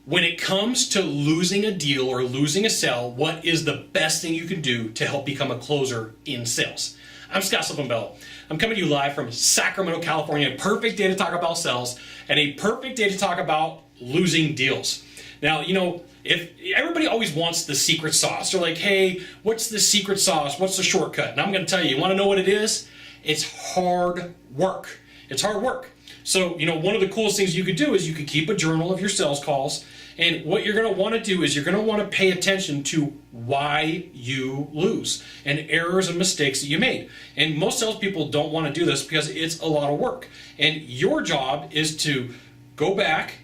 When it comes to losing a deal or losing a sale, what is the best thing you can do to help become a closer in sales? I'm Sylvan Bell. I'm coming to you live from Sacramento, California. A perfect day to talk about sales and a perfect day to talk about losing deals. Now, if everybody always wants the secret sauce, they're like, hey, what's the secret sauce? What's the shortcut? And I'm going to tell you, want to know what it is? It's hard work. It's hard work. So, one of the coolest things you could do is you could keep a journal of your sales calls. And what you're going to want to do is you're going to want to pay attention to why you lose and errors and mistakes that you made. And most salespeople don't want to do this because it's a lot of work. And your job is to go back,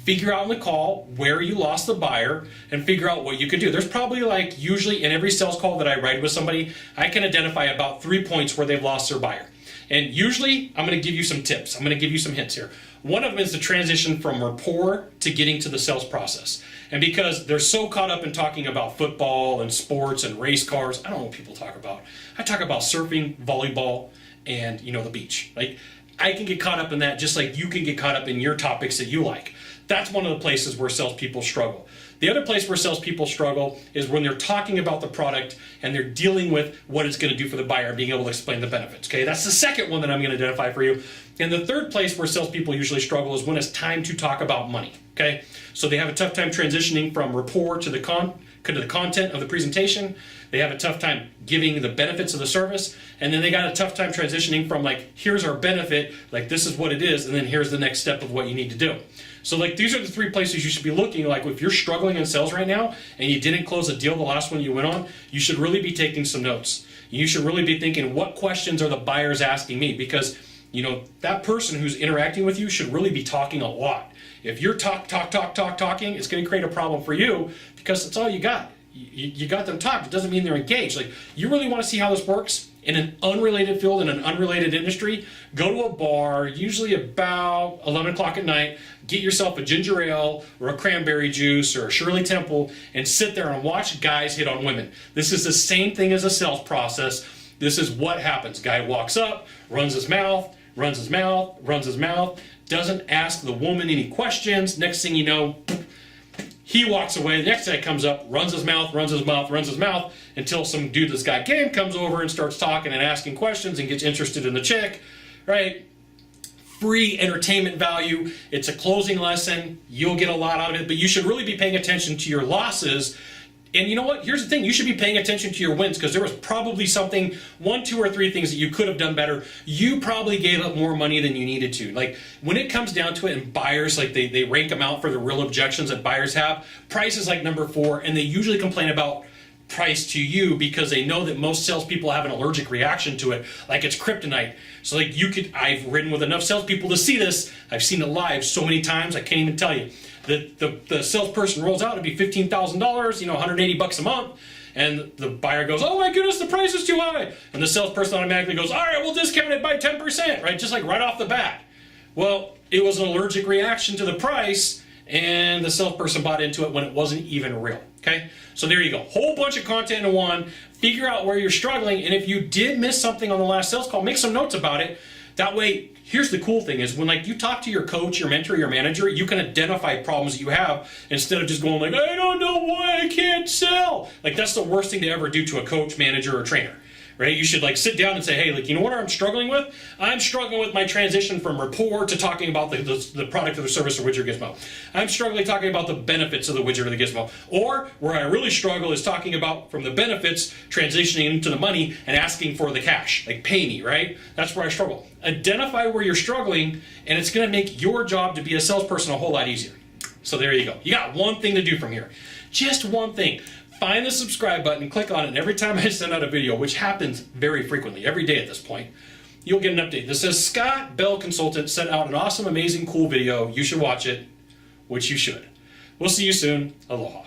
figure out in the call where you lost the buyer, and figure out what you can do. There's probably usually in every sales call that I write with somebody, I can identify about 3 points where they've lost their buyer. And usually I'm going to give you some tips. I'm going to give you some hints here. One of them is the transition from rapport to getting to the sales process. And because they're so caught up in talking about football and sports and race cars, I don't know what people talk about. I talk about surfing, volleyball, and the beach. I can get caught up in that just like you can get caught up in your topics that you like. That's one of the places where salespeople struggle. The other place where salespeople struggle is when they're talking about the product and they're dealing with what it's going to do for the buyer and being able to explain the benefits. Okay, that's the second one that I'm going to identify for you. And the third place where salespeople usually struggle is when it's time to talk about money. Okay, so they have a tough time transitioning from rapport to the content of the presentation. They have a tough time giving the benefits of the service, and then they got a tough time transitioning from here's our benefit, this is what it is, and then here's the next step of what you need to do. So these are the three places you should be looking. If you're struggling in sales right now and you didn't close a deal the last one you went on, you should really be taking some notes. You should really be thinking, what questions are the buyers asking me? Because that person who's interacting with you should really be talking a lot. If you're talking, it's going to create a problem for you because that's all you got. You got them talking. It doesn't mean they're engaged. You really want to see how this works in an unrelated field, in an unrelated industry, go to a bar, usually about 11 o'clock at night, get yourself a ginger ale or a cranberry juice or a Shirley Temple and sit there and watch guys hit on women. This is the same thing as a sales process. This is what happens. Guy walks up, runs his mouth, doesn't ask the woman any questions. Next thing you know, he walks away. The next guy comes up, runs his mouth until some dude that's got game comes over and starts talking and asking questions and gets interested in the chick, right? Free entertainment value. It's a closing lesson. You'll get a lot out of it, but you should really be paying attention to your losses. And you know what? Here's the thing. You should be paying attention to your wins because there was probably something, 1, 2, or 3 things that you could have done better. You probably gave up more money than you needed to. When it comes down to it and buyers, they rank them out for the real objections that buyers have. Price is number 4, and they usually complain about price to you because they know that most salespeople have an allergic reaction to it, it's kryptonite. So I've ridden with enough salespeople to see this. I've seen it live so many times I can't even tell you. The salesperson rolls out to be $15,000, $180 a month, and the buyer goes, oh my goodness, the price is too high, and the salesperson automatically goes, all right, we'll discount it by 10%, right? Just right off the bat. Well, it was an allergic reaction to the price, and the salesperson bought into it when it wasn't even real. Okay, so there you go. Whole bunch of content in one. Figure out where you're struggling, and if you did miss something on the last sales call, make some notes about it. That way, here's the cool thing is when you talk to your coach, your mentor, your manager, you can identify problems that you have instead of just going I don't know why I can't sell. That's the worst thing to ever do to a coach, manager, or trainer. Right? You should sit down and say, hey, you know what I'm struggling with? I'm struggling with my transition from rapport to talking about the product or the service or widget or gizmo. I'm struggling talking about the benefits of the widget or the gizmo. Or where I really struggle is talking about from the benefits transitioning into the money and asking for the cash. Pay me, right? That's where I struggle. Identify where you're struggling, and it's going to make your job to be a salesperson a whole lot easier. So there you go. You got one thing to do from here. Just one thing. Find the subscribe button, click on it, and every time I send out a video, which happens very frequently, every day at this point, you'll get an update. This says Scott Bell Consultant sent out an awesome, amazing, cool video. You should watch it, which you should. We'll see you soon. Aloha.